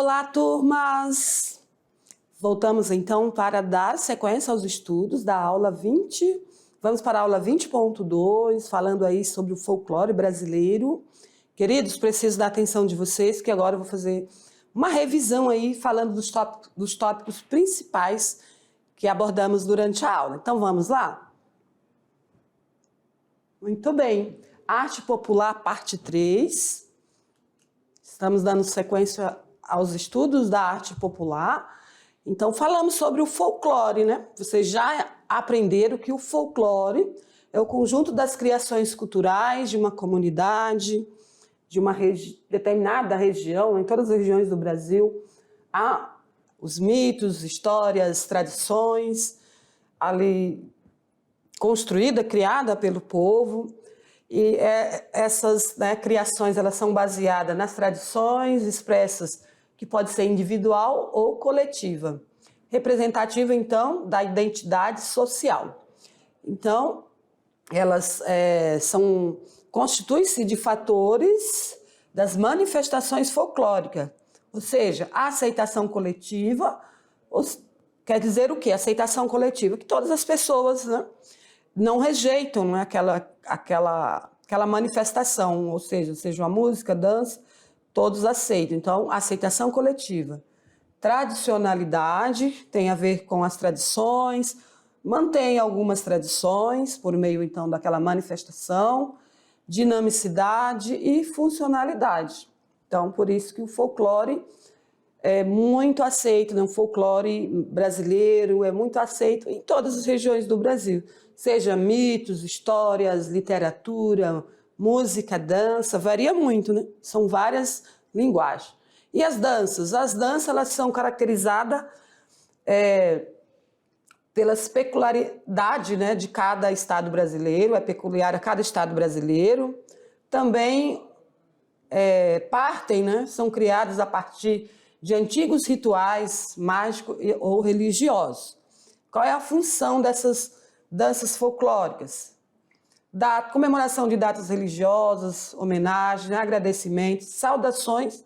Olá, turmas! Voltamos então para dar sequência aos estudos da aula 20. Vamos para a aula 20.2, falando aí sobre o folclore brasileiro. Queridos, preciso da atenção de vocês, que agora eu vou fazer uma revisão aí, falando dos tópicos principais que abordamos durante a aula. Então, vamos lá? Muito bem. Arte Popular, parte 3. Estamos dando sequência aos estudos da arte popular. Então, falamos sobre o folclore, né? Vocês já aprenderam que o folclore é o conjunto das criações culturais de uma comunidade, de uma determinada região, em todas as regiões do Brasil. Há os mitos, histórias, tradições, ali construída, criada pelo povo. E essas criações elas são baseadas nas tradições expressas, que pode ser individual ou coletiva, representativa, então, da identidade social. Então, elas constituem-se de fatores das manifestações folclóricas, ou seja, a aceitação coletiva, quer dizer o quê? Aceitação coletiva, que todas as pessoas, né, não rejeitam, né, aquela manifestação, ou seja uma música, dança, todos aceitam. Então, aceitação coletiva. Tradicionalidade tem a ver com as tradições, mantém algumas tradições por meio, então, daquela manifestação, dinamicidade e funcionalidade. Então, por isso que o folclore é muito aceito, né? O folclore brasileiro é muito aceito em todas as regiões do Brasil, seja mitos, histórias, literatura, música, dança, varia muito, né? São várias linguagens. E as danças? As danças elas são caracterizadas pelas peculiaridades, né, de cada estado brasileiro, é peculiar a cada estado brasileiro. Também partem, né, são criadas a partir de antigos rituais mágicos ou religiosos. Qual é a função dessas danças folclóricas? Da comemoração de datas religiosas, homenagens, agradecimentos, saudações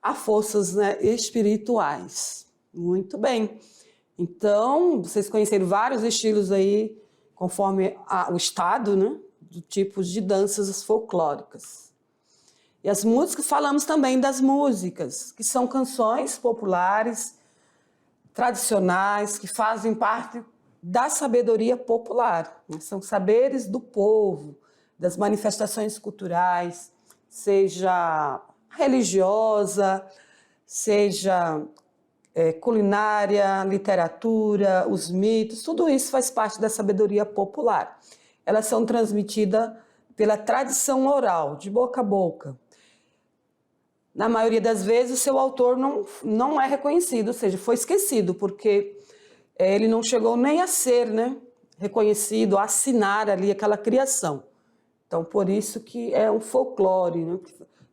a forças, né, espirituais. Muito bem. Então, vocês conheceram vários estilos aí, conforme o estado, né, de tipos de danças folclóricas. E as músicas, falamos também das músicas, que são canções populares, tradicionais, que fazem parte da sabedoria popular, né? São saberes do povo, das manifestações culturais, seja religiosa, seja culinária, literatura, os mitos, tudo isso faz parte da sabedoria popular. Elas são transmitidas pela tradição oral, de boca a boca. Na maioria das vezes, o seu autor não é reconhecido, ou seja, foi esquecido, porque ele não chegou nem a ser, né, reconhecido, a assinar ali aquela criação. Então, por isso que é um folclore, né?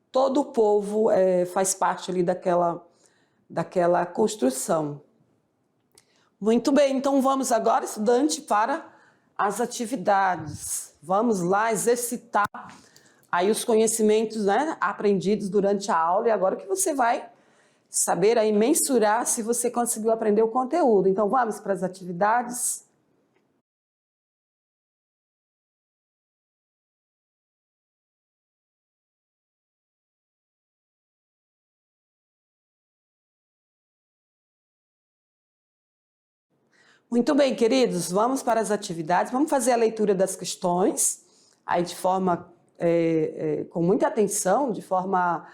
Todo o povo faz parte ali daquela construção. Muito bem, então vamos agora, estudante, para as atividades. Vamos lá exercitar aí os conhecimentos, né, aprendidos durante a aula, e agora que você vai saber aí mensurar se você conseguiu aprender o conteúdo. Então vamos para as atividades. Muito bem, queridos, vamos para as atividades. Vamos fazer a leitura das questões, aí de forma, com muita atenção, de forma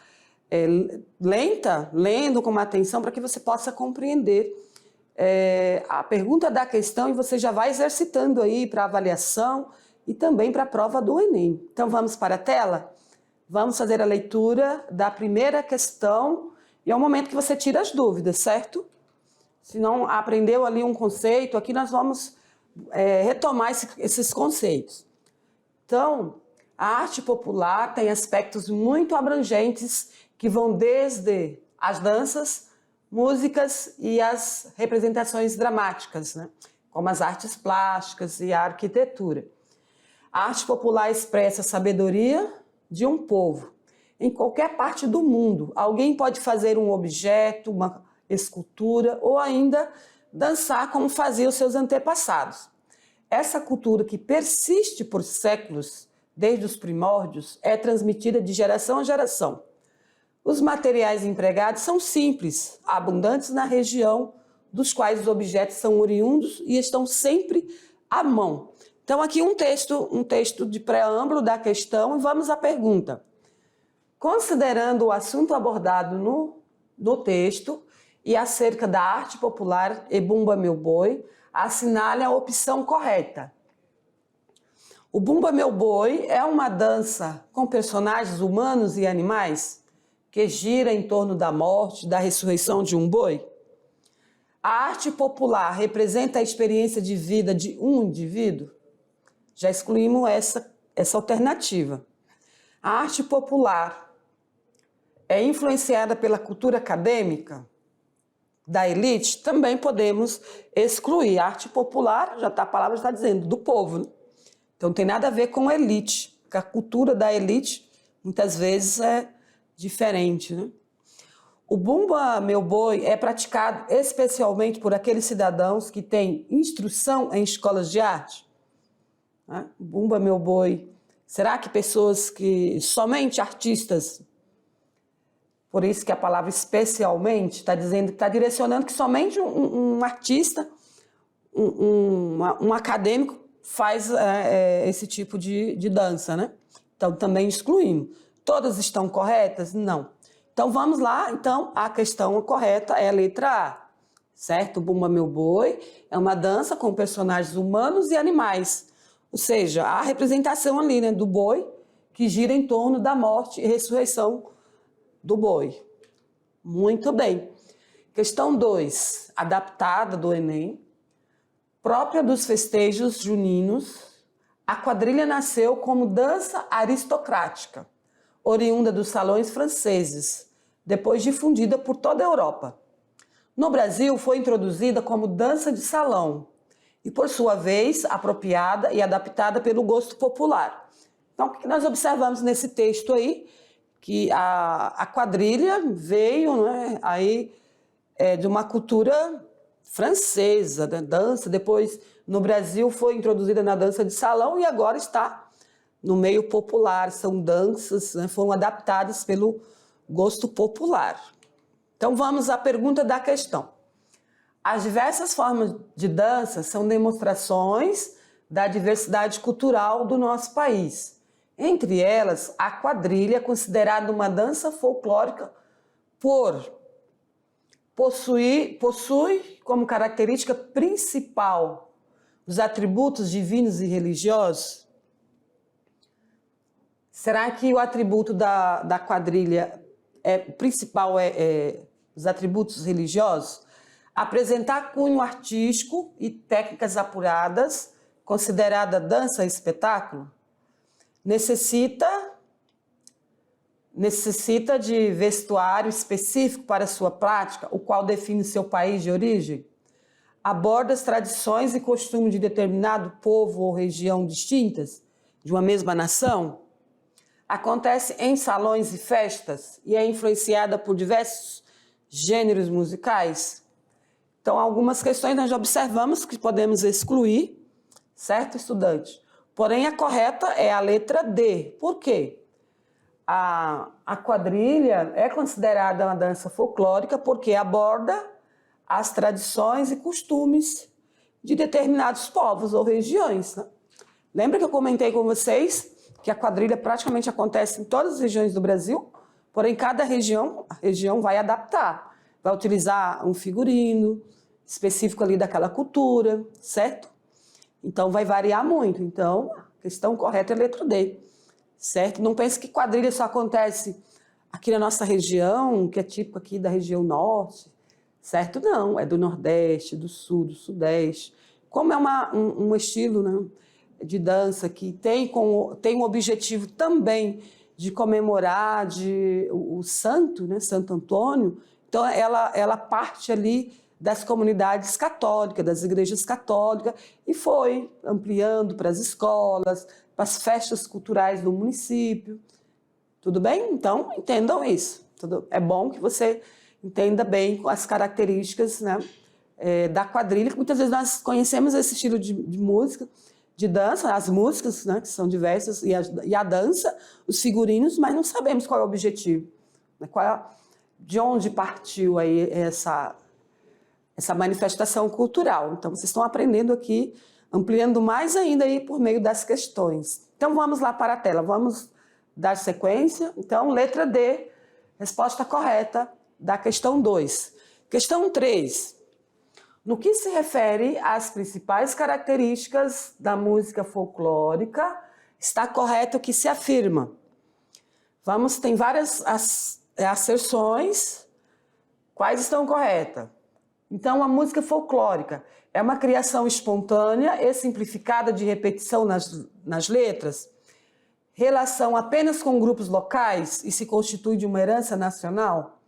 lenta, lendo com uma atenção, para que você possa compreender a pergunta da questão e você já vai exercitando aí para avaliação e também para a prova do Enem. Então vamos para a tela? Vamos fazer a leitura da primeira questão e é o momento que você tira as dúvidas, certo? Se não aprendeu ali um conceito, aqui nós vamos retomar esses conceitos. Então, a arte popular tem aspectos muito abrangentes que vão desde as danças, músicas e as representações dramáticas, né? Como as artes plásticas e a arquitetura. A arte popular expressa a sabedoria de um povo em qualquer parte do mundo. Alguém pode fazer um objeto, uma escultura ou ainda dançar como faziam os seus antepassados. Essa cultura que persiste por séculos, desde os primórdios, é transmitida de geração a geração. Os materiais empregados são simples, abundantes na região, dos quais os objetos são oriundos e estão sempre à mão. Então, aqui um texto de preâmbulo da questão, e vamos à pergunta. Considerando o assunto abordado no texto e acerca da arte popular Ebumba Meu Boi, assinale a opção correta. O Bumba Meu Boi é uma dança com personagens humanos e animais que gira em torno da morte, da ressurreição de um boi. A arte popular representa a experiência de vida de um indivíduo? Já excluímos essa alternativa. A arte popular é influenciada pela cultura acadêmica da elite? Também podemos excluir. A arte popular, a palavra está dizendo, do povo, né? Então não tem nada a ver com elite, porque a cultura da elite muitas vezes é diferente, né? O Bumba Meu Boi é praticado especialmente por aqueles cidadãos que têm instrução em escolas de arte? Bumba Meu Boi. Será que pessoas que somente artistas, por isso que a palavra especialmente está dizendo, está direcionando que somente um artista, um acadêmico faz esse tipo de dança, né? Então também excluímos. Todas estão corretas? Não. Então vamos lá, então a questão correta é a letra A, certo? Bumba Meu Boi é uma dança com personagens humanos e animais, ou seja, a representação ali, né, do boi que gira em torno da morte e ressurreição do boi. Muito bem. Questão 2, adaptada do Enem, própria dos festejos juninos, a quadrilha nasceu como dança aristocrática, oriunda dos salões franceses, depois difundida por toda a Europa. No Brasil, foi introduzida como dança de salão e, por sua vez, apropriada e adaptada pelo gosto popular. Então, o que nós observamos nesse texto aí? Que a quadrilha veio, né, aí, de uma cultura francesa, da dança, depois no Brasil foi introduzida na dança de salão e agora está no meio popular, são danças, né, foram adaptadas pelo gosto popular. Então vamos à pergunta da questão. As diversas formas de dança são demonstrações da diversidade cultural do nosso país. Entre elas, a quadrilha é considerada uma dança folclórica possui como característica principal os atributos divinos e religiosos. Será que o atributo da quadrilha principal é os atributos religiosos? Apresentar cunho artístico e técnicas apuradas, considerada dança e espetáculo? Necessita de vestuário específico para sua prática, o qual define seu país de origem? Aborda as tradições e costumes de determinado povo ou região distintas de uma mesma nação? Acontece em salões e festas e é influenciada por diversos gêneros musicais? Então, algumas questões nós já observamos que podemos excluir, certo, estudante? Porém, a correta é a letra D. Por quê? A quadrilha é considerada uma dança folclórica porque aborda as tradições e costumes de determinados povos ou regiões, né? Lembra que eu comentei com vocês que a quadrilha praticamente acontece em todas as regiões do Brasil, porém cada região, a região vai adaptar, vai utilizar um figurino específico ali daquela cultura, certo? Então vai variar muito. Então a questão correta é a letra D, certo? Não pense que quadrilha só acontece aqui na nossa região, que é típico aqui da região norte, certo? Não, é do Nordeste, do Sul, do Sudeste. Como é um estilo, né, de dança que tem um objetivo também de comemorar o santo, né, Santo Antônio, então ela parte ali das comunidades católicas, das igrejas católicas, e foi ampliando para as escolas, para as festas culturais do município. Tudo bem? Então, entendam isso. É bom que você entenda bem as características, né, da quadrilha, que muitas vezes nós conhecemos esse estilo de música, de dança, as músicas, né, que são diversas, e a dança, os figurinos, mas não sabemos qual é o objetivo, né, de onde partiu aí essa manifestação cultural. Então, vocês estão aprendendo aqui, ampliando mais ainda aí por meio das questões. Então, vamos lá para a tela, vamos dar sequência. Então, letra D, resposta correta da questão 2. Questão 3. No que se refere às principais características da música folclórica, está correto o que se afirma. Tem várias asserções. Quais estão corretas? Então, a música folclórica é uma criação espontânea e simplificada de repetição nas letras, relação apenas com grupos locais e se constitui de uma herança nacional,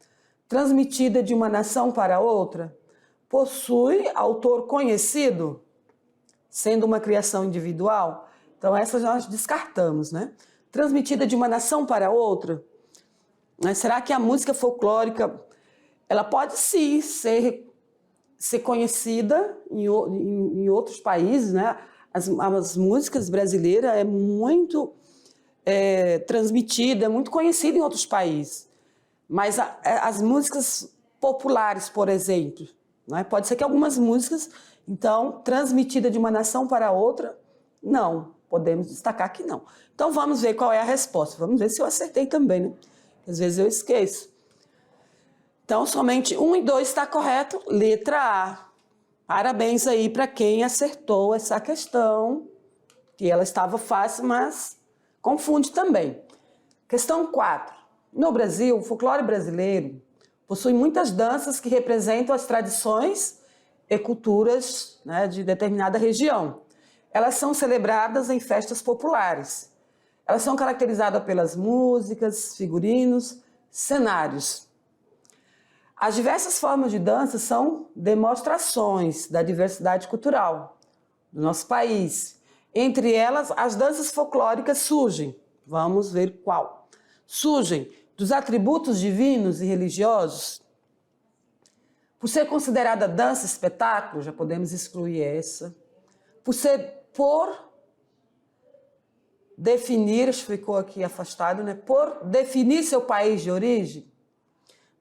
transmitida de uma nação para outra, possui autor conhecido, sendo uma criação individual. Então, essa nós descartamos, né? Transmitida de uma nação para outra. Mas será que a música folclórica ela pode sim ser conhecida em outros países, né? As músicas brasileiras é muito transmitida, é muito conhecida em outros países. Mas as músicas populares, por exemplo, né? Pode ser que algumas músicas, então, transmitida de uma nação para outra, não. Podemos destacar que não. Então, vamos ver qual é a resposta. Vamos ver se eu acertei também, né? Às vezes eu esqueço. Então, somente 1 e 2 está correto. Letra A. Parabéns aí para quem acertou essa questão, que ela estava fácil, mas confunde também. Questão 4. No Brasil, o folclore brasileiro possui muitas danças que representam as tradições e culturas, né, de determinada região. Elas são celebradas em festas populares. Elas são caracterizadas pelas músicas, figurinos, cenários. As diversas formas de dança são demonstrações da diversidade cultural do nosso país. Entre elas, as danças folclóricas surgem. Vamos ver qual. Surgem dos atributos divinos e religiosos. Por ser considerada dança espetáculo, já podemos excluir essa. Por definir, ficou aqui afastado, né? Por definir seu país de origem,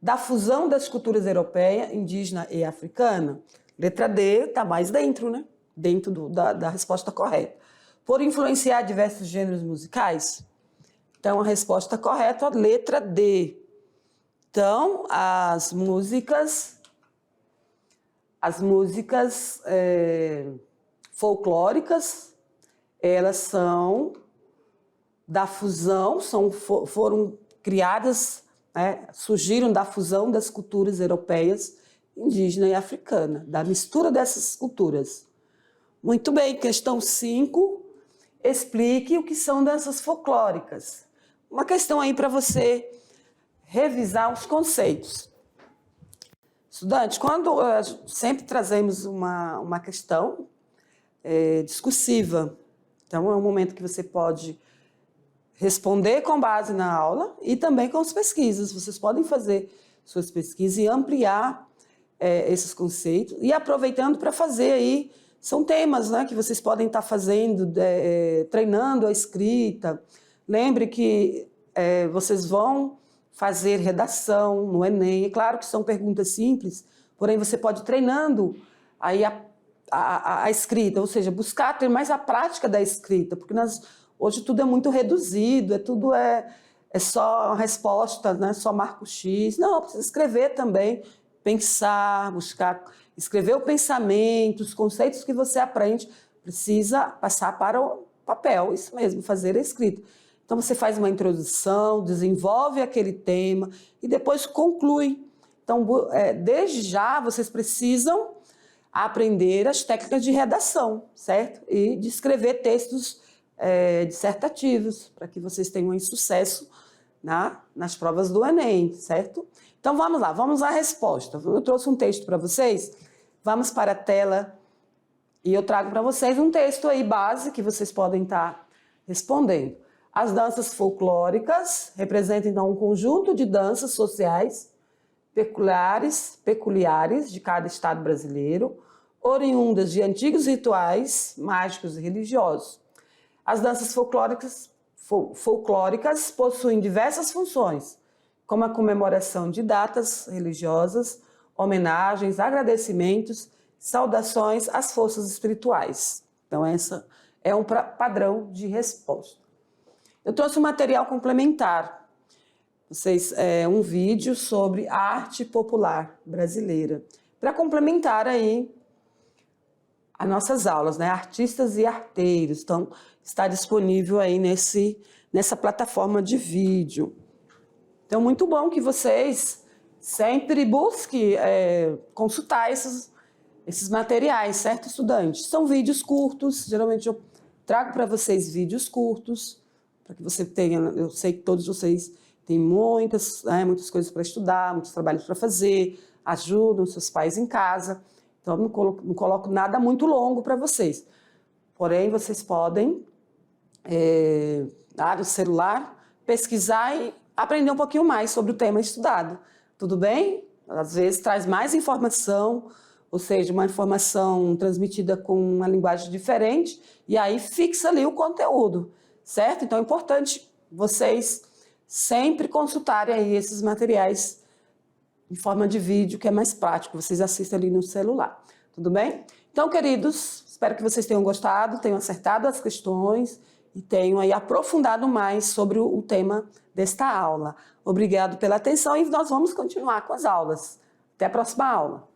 da fusão das culturas europeia, indígena e africana. Letra D está mais dentro, né? Dentro da resposta correta. Por influenciar diversos gêneros musicais. Então, a resposta correta é a letra D. Então, as músicas folclóricas, elas são da fusão, foram criadas, né, surgiram da fusão das culturas europeias, indígena e africana, da mistura dessas culturas. Muito bem, questão 5, explique o que são danças folclóricas. Uma questão aí para você revisar os conceitos. Estudante, quando sempre trazemos uma questão discursiva, então é um momento que você pode responder com base na aula e também com as pesquisas. Vocês podem fazer suas pesquisas e ampliar esses conceitos e aproveitando para fazer aí, são temas, né, que vocês podem estar fazendo, treinando a escrita. Lembre que vocês vão fazer redação no Enem. É claro que são perguntas simples, porém você pode ir treinando aí a escrita, ou seja, buscar ter mais a prática da escrita, porque hoje tudo é muito reduzido, tudo é só resposta, né? Só marco X. Não, precisa escrever também, pensar, buscar, escrever o pensamento, os conceitos que você aprende, precisa passar para o papel, isso mesmo, fazer a escrita. Então você faz uma introdução, desenvolve aquele tema e depois conclui. Então, desde já, vocês precisam aprender as técnicas de redação, certo? E de escrever textos dissertativos, para que vocês tenham sucesso nas provas do Enem, certo? Então, vamos lá, vamos à resposta. Eu trouxe um texto para vocês, vamos para a tela e eu trago para vocês um texto aí base que vocês podem estar respondendo. As danças folclóricas representam, então, um conjunto de danças sociais peculiares de cada estado brasileiro, oriundas de antigos rituais mágicos e religiosos. As danças folclóricas possuem diversas funções, como a comemoração de datas religiosas, homenagens, agradecimentos, saudações às forças espirituais. Então, essa é um padrão de resposta. Eu trouxe um material complementar, um vídeo sobre a arte popular brasileira, para complementar aí as nossas aulas, né? Artistas e arteiros. Então, está disponível aí nessa plataforma de vídeo. Então, muito bom que vocês sempre busquem consultar esses materiais, certo, estudantes? São vídeos curtos, geralmente eu trago para vocês vídeos curtos, para que você tenha, eu sei que todos vocês têm muitas coisas para estudar, muitos trabalhos para fazer, ajudam seus pais em casa, então não coloco nada muito longo para vocês. Porém, vocês podem, no celular, pesquisar e aprender um pouquinho mais sobre o tema estudado. Tudo bem? Às vezes traz mais informação, ou seja, uma informação transmitida com uma linguagem diferente, e aí fixa ali o conteúdo, certo? Então é importante vocês sempre consultarem aí esses materiais em forma de vídeo, que é mais prático, vocês assistem ali no celular, tudo bem? Então, queridos, espero que vocês tenham gostado, tenham acertado as questões e tenham aí aprofundado mais sobre o tema desta aula. Obrigado pela atenção e nós vamos continuar com as aulas. Até a próxima aula.